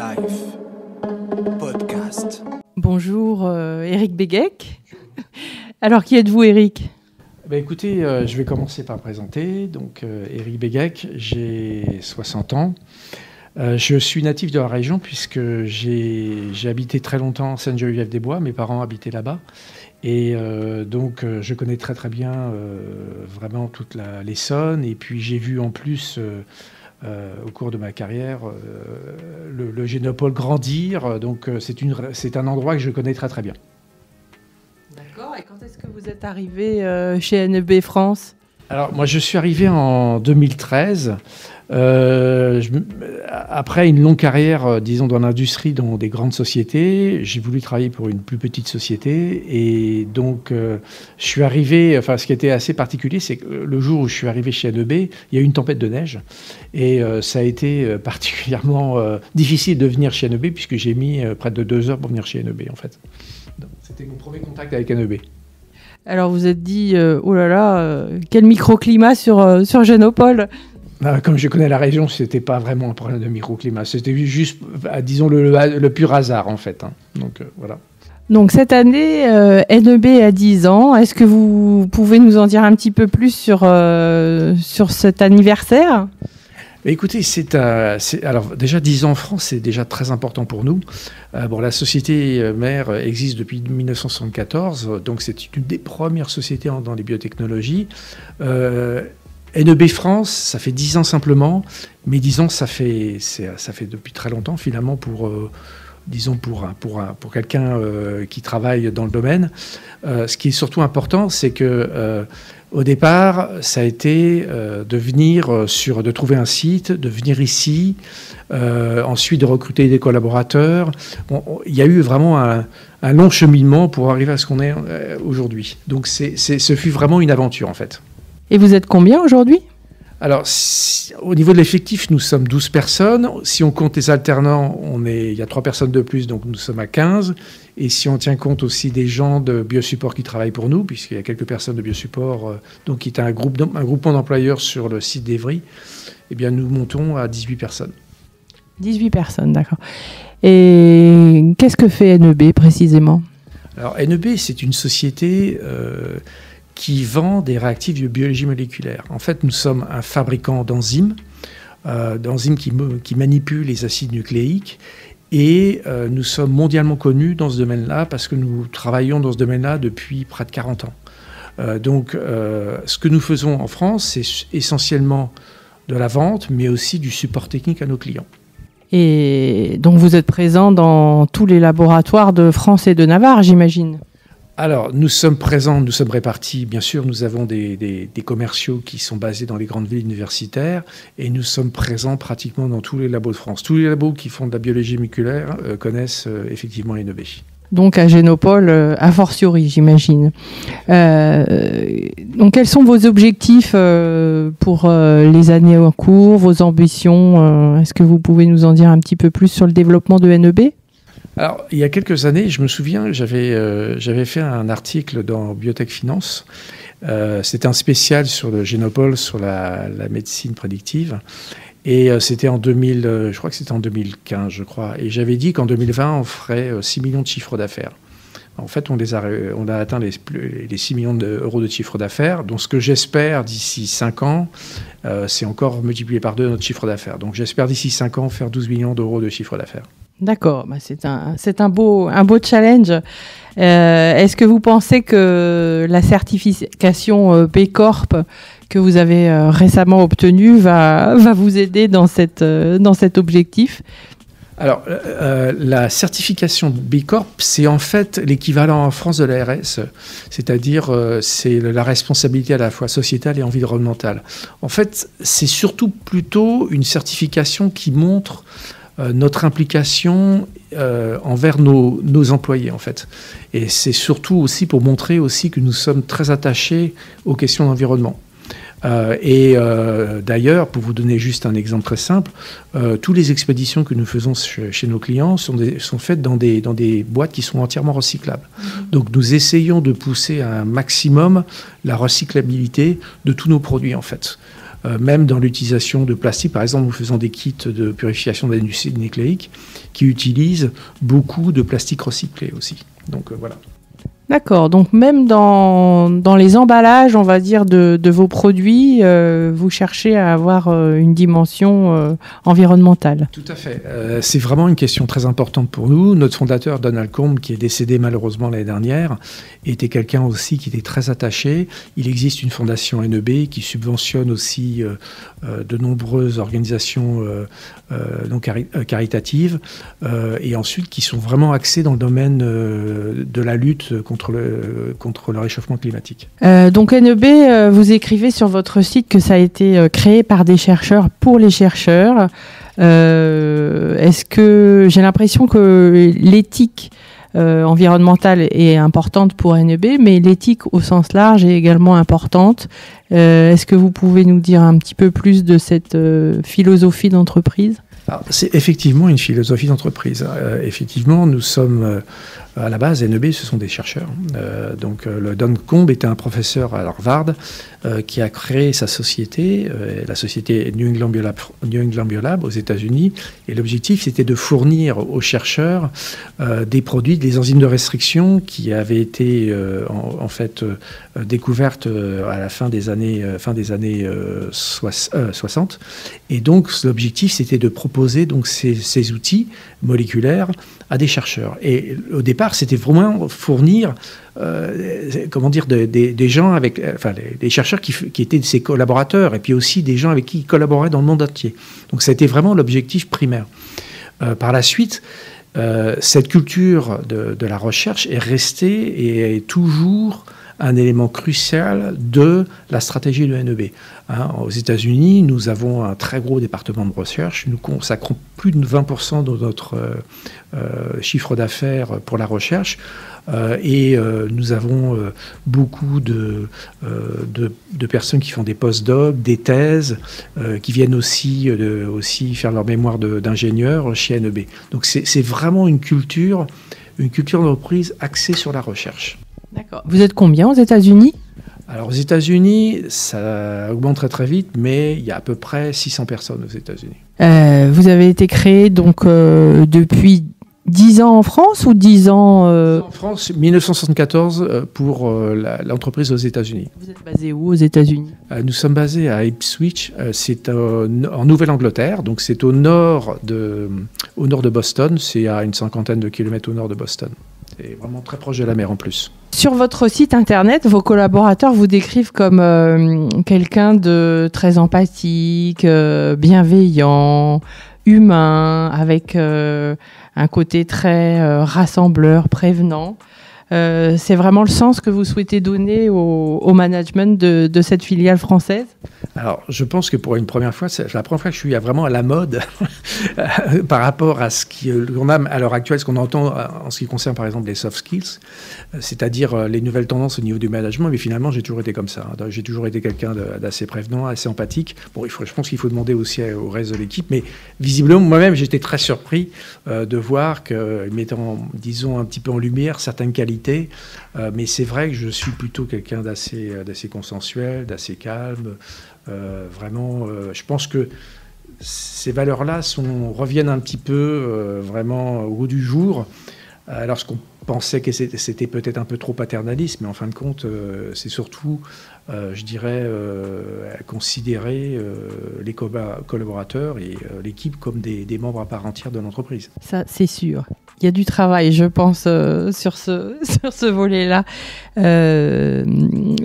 Life Podcast. Bonjour Éric Béguec. Alors qui êtes-vous Éric ? Écoutez, je vais commencer par me présenter. Donc Éric Béguec, j'ai 60 ans. Je suis natif de la région puisque j'ai habité très longtemps à Sainte-Geneviève-des-Bois. Mes parents habitaient là-bas. Et donc je connais très bien vraiment toute l'Essonne. Et puis j'ai vu en plus au cours de ma carrière le Génopole grandir. Donc c'est un endroit que je connais très bien. D'accord. Et quand est-ce que vous êtes arrivé chez NEB France ? Alors moi je suis arrivé en 2013. Après une longue carrière, disons, dans l'industrie, dans des grandes sociétés, j'ai voulu travailler pour une plus petite société. Et donc, je suis arrivé... Enfin, ce qui était assez particulier, c'est que le jour où je suis arrivé chez NEB, il y a eu une tempête de neige. Et ça a été particulièrement difficile de venir chez NEB, puisque j'ai mis près de 2 heures pour venir chez NEB, en fait. Donc, c'était mon premier contact avec NEB. Alors, vous êtes dit, oh là là, quel microclimat sur Génopole. Comme je connais la région, ce n'était pas vraiment un problème de microclimat. C'était juste, disons, le pur hasard, en fait. Donc, voilà. Donc, cette année, NEB a 10 ans. Est-ce que vous pouvez nous en dire un petit peu plus sur cet anniversaire ? Écoutez, alors déjà 10 ans en France, c'est déjà très important pour nous. La société mère existe depuis 1974, donc c'est une des premières sociétés dans les biotechnologies. NEB France, ça fait 10 ans simplement, mais 10 ans, ça fait depuis très longtemps finalement pour quelqu'un qui travaille dans le domaine. Ce qui est surtout important, c'est que au départ, ça a été de trouver un site, de venir ici, ensuite de recruter des collaborateurs. Il y a eu vraiment un long cheminement pour arriver à ce qu'on est aujourd'hui. Donc ce fut vraiment une aventure en fait. Et vous êtes combien aujourd'hui ? Alors, au niveau de l'effectif, nous sommes 12 personnes. Si on compte les alternants, il y a 3 personnes de plus, donc nous sommes à 15. Et si on tient compte aussi des gens de Biosupport qui travaillent pour nous, puisqu'il y a quelques personnes de Biosupport, donc qui est un groupement d'employeurs sur le site d'Evry, eh bien, nous montons à 18 personnes. 18 personnes, d'accord. Et qu'est-ce que fait NEB précisément ? Alors, NEB, c'est une société... qui vend des réactifs de biologie moléculaire. En fait, nous sommes un fabricant d'enzymes qui manipulent les acides nucléiques, et nous sommes mondialement connus dans ce domaine-là parce que nous travaillons dans ce domaine-là depuis près de 40 ans. Donc, ce que nous faisons en France, c'est essentiellement de la vente, mais aussi du support technique à nos clients. Et donc, vous êtes présent dans tous les laboratoires de France et de Navarre, j'imagine ? Alors, nous sommes présents, nous sommes répartis. Bien sûr, nous avons des commerciaux qui sont basés dans les grandes villes universitaires, et nous sommes présents pratiquement dans tous les labos de France. Tous les labos qui font de la biologie moléculaire connaissent effectivement NEB. Donc à Génopole, a fortiori, j'imagine. Donc quels sont vos objectifs pour les années en cours, vos ambitions ? Est-ce que vous pouvez nous en dire un petit peu plus sur le développement de NEB ? Alors, il y a quelques années, je me souviens, j'avais fait un article dans Biotech Finance. C'était un spécial sur le Génopole, sur la médecine prédictive. Et c'était je crois que c'était en 2015, je crois. Et j'avais dit qu'en 2020, on ferait 6 millions de chiffres d'affaires. En fait, on a atteint les 6 millions d'euros de chiffre d'affaires. Donc, ce que j'espère d'ici 5 ans, c'est encore multiplier par 2 notre chiffre d'affaires. Donc, j'espère d'ici 5 ans faire 12 millions d'euros de chiffre d'affaires. D'accord, c'est un beau challenge. Est-ce que vous pensez que la certification B Corp que vous avez récemment obtenue va vous aider dans cet objectif ? Alors, la certification B Corp, c'est en fait l'équivalent en France de l'ARS, c'est-à-dire c'est la responsabilité à la fois sociétale et environnementale. En fait, c'est surtout plutôt une certification qui montre notre implication envers nos employés, en fait. Et c'est surtout aussi pour montrer aussi que nous sommes très attachés aux questions d'environnement. D'ailleurs, pour vous donner juste un exemple très simple, toutes les expéditions que nous faisons chez nos clients sont faites dans des boîtes qui sont entièrement recyclables. Donc nous essayons de pousser à un maximum la recyclabilité de tous nos produits, en fait. même dans l'utilisation de plastique. Par exemple, nous faisons des kits de purification d'acide nucléique qui utilisent beaucoup de plastique recyclé aussi. Donc voilà. D'accord, donc même dans les emballages, on va dire, de vos produits, vous cherchez à avoir une dimension environnementale. Tout à fait. C'est vraiment une question très importante pour nous. Notre fondateur, Donald Combe, qui est décédé malheureusement l'année dernière, était quelqu'un aussi qui était très attaché. Il existe une fondation NEB qui subventionne aussi de nombreuses organisations non caritatives et ensuite qui sont vraiment axées dans le domaine de la lutte contre le réchauffement climatique. Donc NEB, vous écrivez sur votre site que ça a été créé par des chercheurs pour les chercheurs. Est-ce que j'ai l'impression que l'éthique environnementale est importante pour NEB, mais l'éthique au sens large est également importante. Est-ce que vous pouvez nous dire un petit peu plus de cette philosophie d'entreprise ? Alors, c'est effectivement une philosophie d'entreprise. Effectivement, nous sommes à la base, NEB, ce sont des chercheurs. Donc, le Don Combe était un professeur à Harvard qui a créé sa société, la société New England Biolab aux États-Unis. Et l'objectif, c'était de fournir aux chercheurs des produits, des enzymes de restriction qui avaient été en fait découvertes à la fin des années 60. Et donc, l'objectif, c'était de proposer donc ces outils moléculaires à des chercheurs. Et au départ, c'était vraiment fournir des gens avec, des chercheurs qui étaient ses collaborateurs, et puis aussi des gens avec qui il collaborait dans le monde entier. Donc, ça a été vraiment l'objectif primaire. Par la suite, cette culture de la recherche est restée et est toujours un élément crucial de la stratégie de NEB. Aux États-Unis, nous avons un très gros département de recherche. Nous consacrons plus de 20% de notre chiffre d'affaires pour la recherche. Et nous avons beaucoup de personnes qui font des post-docs, des thèses, qui viennent aussi faire leur mémoire d'ingénieur chez NEB. Donc c'est vraiment une culture d'entreprise axée sur la recherche. D'accord. Vous êtes combien aux États-Unis ? Alors aux États-Unis, ça augmente très très vite, mais il y a à peu près 600 personnes aux États-Unis. Vous avez été créé donc depuis 10 ans en France ou 10 ans En France, 1974 pour l'entreprise aux États-Unis. Vous êtes basé où aux États-Unis ? Nous sommes basés à Ipswich, c'est en Nouvelle-Angleterre, donc c'est au nord de Boston, c'est à une 50aine de kilomètres au nord de Boston. C'est vraiment très proche de la mer en plus. Sur votre site internet, vos collaborateurs vous décrivent comme quelqu'un de très empathique, bienveillant, humain, avec un côté très rassembleur, prévenant. C'est vraiment le sens que vous souhaitez donner au management de cette filiale française ? Alors, je pense que pour une première fois, c'est la première fois que je suis vraiment à la mode par rapport à ce qu'on a à l'heure actuelle, ce qu'on entend en ce qui concerne par exemple les soft skills, c'est-à-dire les nouvelles tendances au niveau du management. Mais finalement, j'ai toujours été comme ça. J'ai toujours été quelqu'un d'assez prévenant, assez empathique. Bon, je pense qu'il faut demander aussi au reste de l'équipe. Mais visiblement, moi-même, j'étais très surpris de voir qu'ils mettaient, disons, un petit peu en lumière certaines qualités. Mais c'est vrai que je suis plutôt quelqu'un d'assez consensuel, d'assez calme. Vraiment, je pense que ces valeurs-là reviennent un petit peu vraiment au goût du jour. Lorsqu'on pensait que c'était peut-être un peu trop paternaliste, mais en fin de compte, c'est surtout, je dirais, considérer les collaborateurs et l'équipe comme des membres à part entière de l'entreprise. Ça, c'est sûr. Il y a du travail, je pense, sur ce volet-là.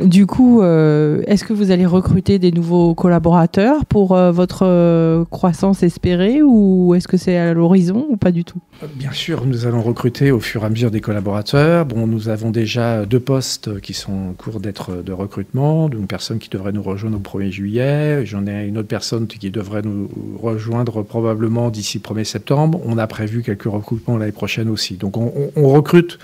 Du coup, est-ce que vous allez recruter des nouveaux collaborateurs pour votre croissance espérée, ou est-ce que c'est à l'horizon ou pas du tout ? Bien sûr, nous allons recruter au fur et à mesure des collaborateurs. Bon, nous avons déjà 2 postes qui sont en cours de recrutement, d'une personne qui devrait nous rejoindre au 1er juillet. J'en ai une autre personne qui devrait nous rejoindre probablement d'ici le 1er septembre. On a prévu quelques recrutements l'année prochaine aussi. Donc on recrute.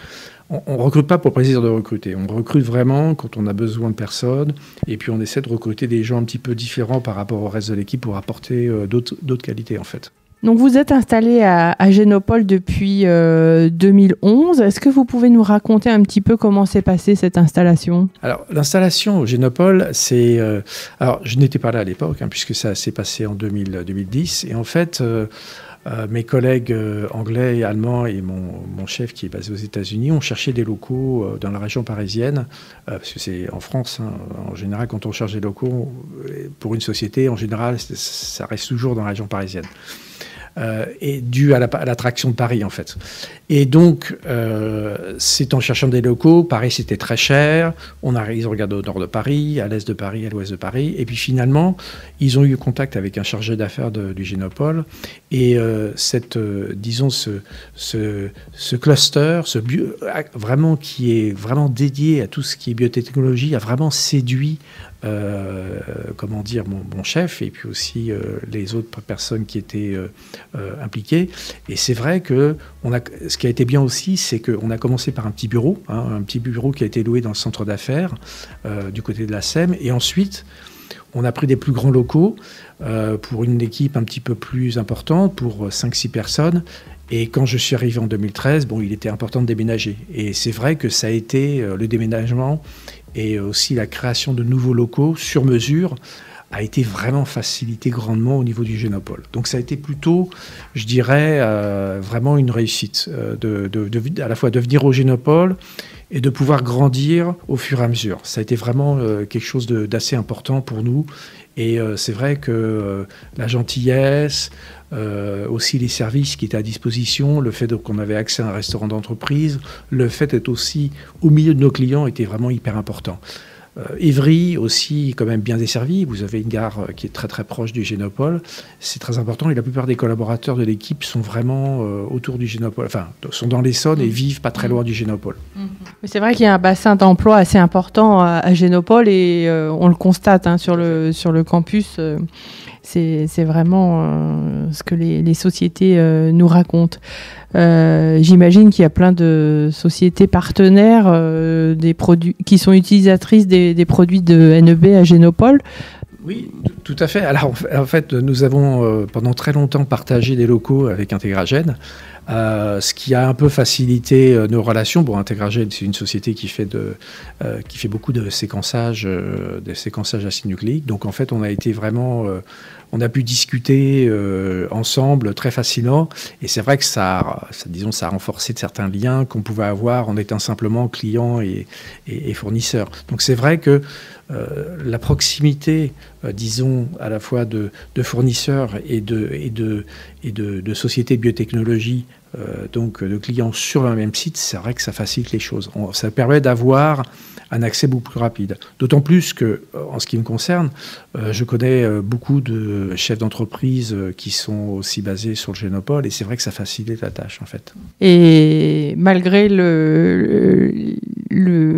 On ne recrute pas pour le plaisir de recruter. On recrute vraiment quand on a besoin de personnes. Et puis on essaie de recruter des gens un petit peu différents par rapport au reste de l'équipe pour apporter d'autres qualités en fait. Donc vous êtes installé à Génopole depuis 2011. Est-ce que vous pouvez nous raconter un petit peu comment s'est passée cette installation ? Alors l'installation au Génopole, c'est... alors je n'étais pas là à l'époque, puisque ça s'est passé en 2010. Et en fait, mes collègues anglais et allemands et mon chef qui est basé aux États-Unis ont cherché des locaux dans la région parisienne, parce que c'est en France, en général, quand on cherche des locaux pour une société, en général, ça reste toujours dans la région parisienne. Et dû à l'attraction de Paris, en fait. Et donc, c'est en cherchant des locaux, Paris, c'était très cher. Ils ont regardé au nord de Paris, à l'est de Paris, à l'ouest de Paris. Et puis, finalement, ils ont eu contact avec un chargé d'affaires du Génopole. Et disons, ce cluster, vraiment, qui est vraiment dédié à tout ce qui est biotechnologie, a vraiment séduit mon chef et puis aussi les autres personnes qui étaient impliquées. Et c'est vrai que ce qui a été bien aussi, c'est qu'on a commencé par un petit bureau qui a été loué dans le centre d'affaires du côté de la SEM. Et ensuite, on a pris des plus grands locaux pour une équipe un petit peu plus importante, pour 5-6 personnes. Et quand je suis arrivé en 2013, il était important de déménager. Et c'est vrai que ça a été le déménagement et aussi la création de nouveaux locaux sur mesure a été vraiment facilité grandement au niveau du Génopole. Donc ça a été plutôt, je dirais, vraiment une réussite à la fois de venir au Génopole et de pouvoir grandir au fur et à mesure. Ça a été vraiment quelque chose d'assez important pour nous. Et c'est vrai que la gentillesse, aussi les services qui étaient à disposition, le fait qu'on avait accès à un restaurant d'entreprise, le fait d'être aussi au milieu de nos clients était vraiment hyper important. Évry aussi quand même bien desservi. Vous avez une gare qui est très très proche du Génopole. C'est très important et la plupart des collaborateurs de l'équipe sont vraiment autour du Génopole, enfin sont dans l'Essonne et vivent pas très loin du Génopole. C'est vrai qu'il y a un bassin d'emploi assez important à Génopole et on le constate sur le campus. C'est vraiment ce que les sociétés nous racontent. J'imagine qu'il y a plein de sociétés partenaires des produits, qui sont utilisatrices des produits de NEB à Génopole. Oui, tout à fait. Alors, en fait, nous avons pendant très longtemps partagé des locaux avec Integragen, ce qui a un peu facilité nos relations. Bon, Integragen, c'est une société qui fait beaucoup de séquençage acide nucléique. Donc, en fait, on a été vraiment... on a pu discuter ensemble très facilement. Et c'est vrai que ça a renforcé certains liens qu'on pouvait avoir en étant simplement client et fournisseur. Donc, c'est vrai que la proximité, disons, à la fois de fournisseurs et de sociétés de biotechnologie, donc de clients sur un même site, c'est vrai que ça facilite les choses. Ça permet d'avoir un accès beaucoup plus rapide. D'autant plus que, en ce qui me concerne, je connais beaucoup de chefs d'entreprise qui sont aussi basés sur le Génopole, et c'est vrai que ça facilite la tâche, en fait. Et malgré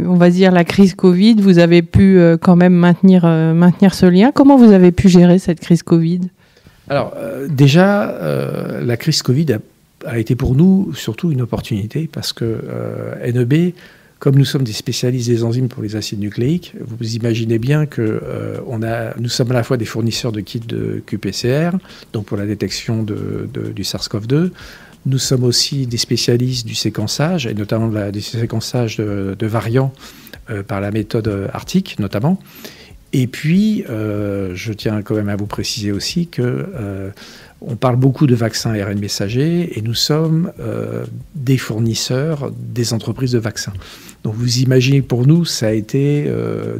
on va dire la crise Covid, vous avez pu quand même maintenir ce lien. Comment vous avez pu gérer cette crise Covid ? Alors, déjà, la crise Covid a été pour nous surtout une opportunité parce que NEB, comme nous sommes des spécialistes des enzymes pour les acides nucléiques, vous imaginez bien que nous sommes à la fois des fournisseurs de kits de qPCR, donc pour la détection du SARS-CoV-2. Nous sommes aussi des spécialistes du séquençage, et notamment du séquençage de variants par la méthode Arctic, notamment. Et puis, je tiens quand même à vous préciser aussi que on parle beaucoup de vaccins ARN messagers et nous sommes des fournisseurs des entreprises de vaccins. Donc vous imaginez que pour nous, ça a été...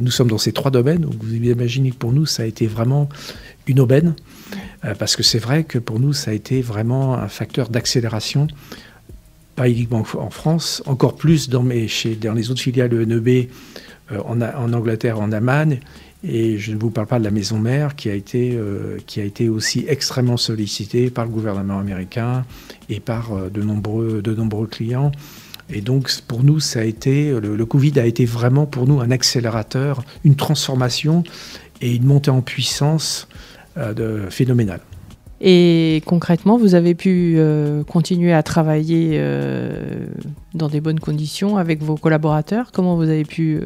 nous sommes dans ces 3 domaines, donc vous imaginez que pour nous, ça a été vraiment une aubaine, parce que c'est vrai que pour nous, ça a été vraiment un facteur d'accélération, pas uniquement en France, encore plus dans les autres filiales de NEB, en Angleterre, en Allemagne. Et je ne vous parle pas de la maison mère qui a été aussi extrêmement sollicitée par le gouvernement américain et par de nombreux clients. Et donc pour nous, ça a été le Covid a été vraiment pour nous un accélérateur, une transformation et une montée en puissance phénoménale. Et concrètement, vous avez pu continuer à travailler dans des bonnes conditions avec vos collaborateurs. Comment vous avez pu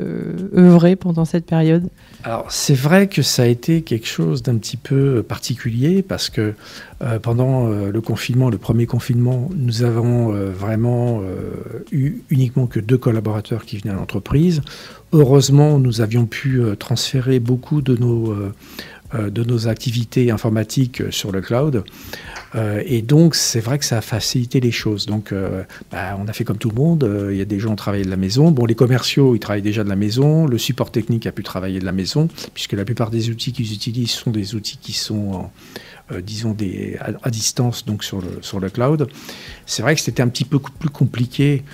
œuvrer pendant cette période ? Alors, c'est vrai que ça a été quelque chose d'un petit peu particulier parce que pendant le confinement, le premier confinement, nous avons vraiment eu uniquement que 2 collaborateurs qui venaient à l'entreprise. Heureusement, nous avions pu transférer beaucoup de nos activités informatiques sur le cloud. Et donc, c'est vrai que ça a facilité les choses. Donc, on a fait comme tout le monde. Il y a des gens qui travaillaient de la maison. Bon, les commerciaux, ils travaillent déjà de la maison. Le support technique a pu travailler de la maison, puisque la plupart des outils qu'ils utilisent sont des outils qui sont, à distance, donc sur le cloud. C'est vrai que c'était un petit peu plus compliqué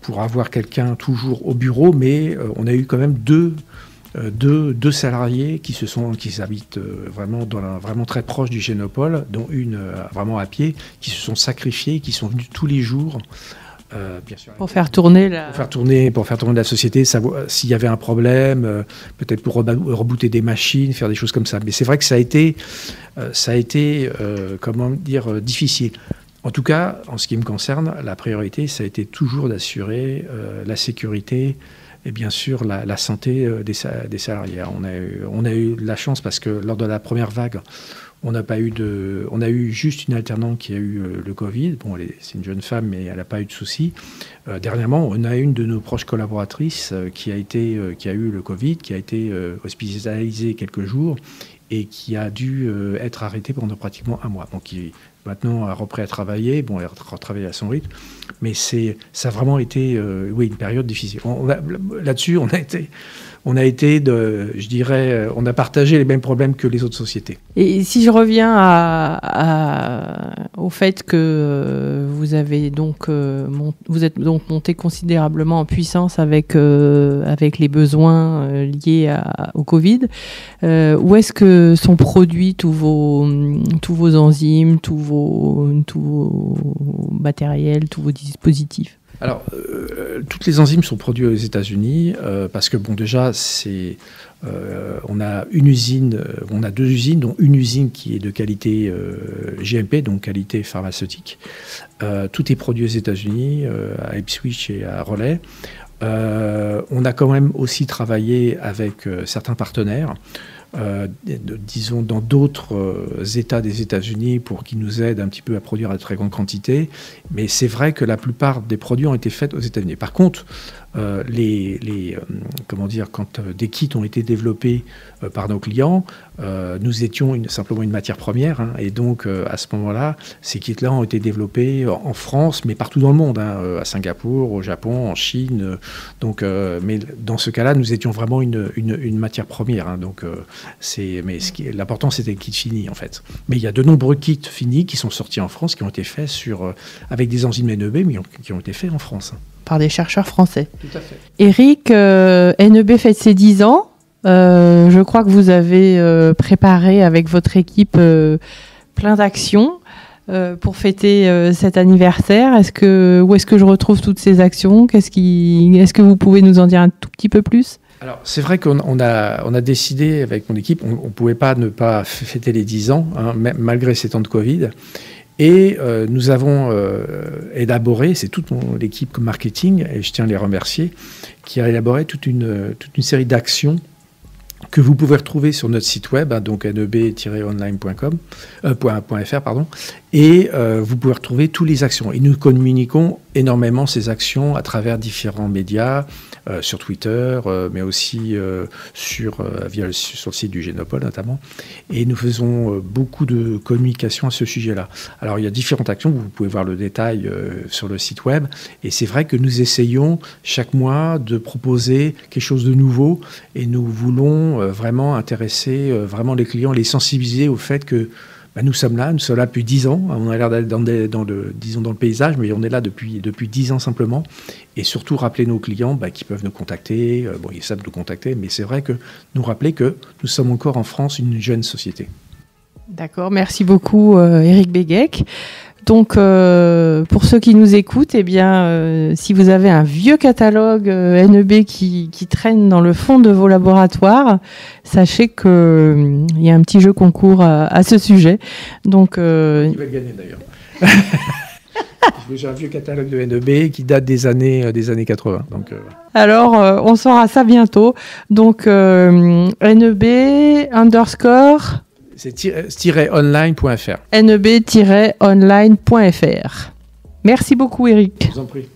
pour avoir quelqu'un toujours au bureau, mais on a eu quand même deux salariés qui habitent vraiment très proche du Génopole, dont une vraiment à pied, qui se sont sacrifiés, qui sont venus tous les jours. Bien sûr, pour faire tourner la société, s'il y avait un problème, peut-être pour rebooter des machines, faire des choses comme ça. Mais c'est vrai que ça a été difficile. En tout cas, en ce qui me concerne, la priorité, ça a été toujours d'assurer la sécurité et bien sûr la santé des salariés. On a eu de la chance parce que lors de la première vague, on a eu juste une alternante qui a eu le Covid. Bon, c'est une jeune femme, mais elle n'a pas eu de soucis. Dernièrement, on a une de nos proches collaboratrices qui a eu le Covid, qui a été hospitalisée quelques jours et qui a dû être arrêtée pendant pratiquement 1 mois. Donc, qui maintenant a repris à travailler. Bon, elle a retravaillé à son rythme, mais ça a vraiment été une période difficile. Là-dessus, on a partagé les mêmes problèmes que les autres sociétés. Et si je reviens au fait que vous êtes donc monté considérablement en puissance avec les besoins liés au Covid, où est-ce que sont produits tous vos enzymes, tous vos matériels, tous vos dispositifs ? Alors, toutes les enzymes sont produites aux États-Unis parce que, bon, déjà, on a 2 usines, dont une usine qui est de qualité GMP, donc qualité pharmaceutique. Tout est produit aux États-Unis, à Ipswich et à Raleigh. On a quand même aussi travaillé avec certains partenaires, disons dans d'autres États des États-Unis pour qu'ils nous aident un petit peu à produire à très grande quantité. Mais c'est vrai que la plupart des produits ont été faits aux États-Unis. Par contre, quand des kits ont été développés par nos clients, nous étions simplement une matière première, et donc à ce moment-là, ces kits-là ont été développés en France, mais partout dans le monde, à Singapour, au Japon, en Chine. Mais dans ce cas-là, nous étions vraiment une matière première. L'important, c'était le kit fini, en fait. Mais il y a de nombreux kits finis qui sont sortis en France, qui ont été faits avec des enzymes NEB, mais qui ont été faits en France. Par des chercheurs français. Tout à fait. Eric, NEB fête ses 10 ans. Je crois que vous avez préparé avec votre équipe plein d'actions pour fêter cet anniversaire. Où est-ce que je retrouve toutes ces actions ? Est-ce que vous pouvez nous en dire un tout petit peu plus ? Alors, c'est vrai qu'on a décidé avec mon équipe, on ne pouvait pas ne pas fêter les 10 ans, malgré ces temps de Covid. Et nous avons élaboré, c'est toute l'équipe marketing, et je tiens à les remercier, qui a élaboré toute une série d'actions que vous pouvez retrouver sur notre site web, donc neb-online.fr, et vous pouvez retrouver toutes les actions. Et nous communiquons énormément ces actions à travers différents médias, sur Twitter, mais aussi sur le site du Génopole notamment. Et nous faisons beaucoup de communication à ce sujet-là. Alors il y a différentes actions, vous pouvez voir le détail sur le site web. Et c'est vrai que nous essayons chaque mois de proposer quelque chose de nouveau, et nous voulons vraiment intéresser vraiment les clients, les sensibiliser au fait que nous sommes là depuis 10 ans. On a l'air d'être dans le paysage, mais on est là depuis 10 ans simplement. Et surtout, rappeler nos clients qui peuvent nous contacter. Ils savent nous contacter, mais c'est vrai que nous rappeler que nous sommes encore en France une jeune société. D'accord, merci beaucoup Eric Béguec. Donc, pour ceux qui nous écoutent, eh bien, si vous avez un vieux catalogue NEB qui traîne dans le fond de vos laboratoires, sachez qu'il y a un petit jeu concours à ce sujet. Donc, Qui va le gagner d'ailleurs. J'ai un vieux catalogue de NEB qui date des années 80. Donc, alors, on saura ça bientôt. Donc, NEB _ c'est -online.fr. NEB-online.fr. Merci beaucoup, Eric. Je vous en prie.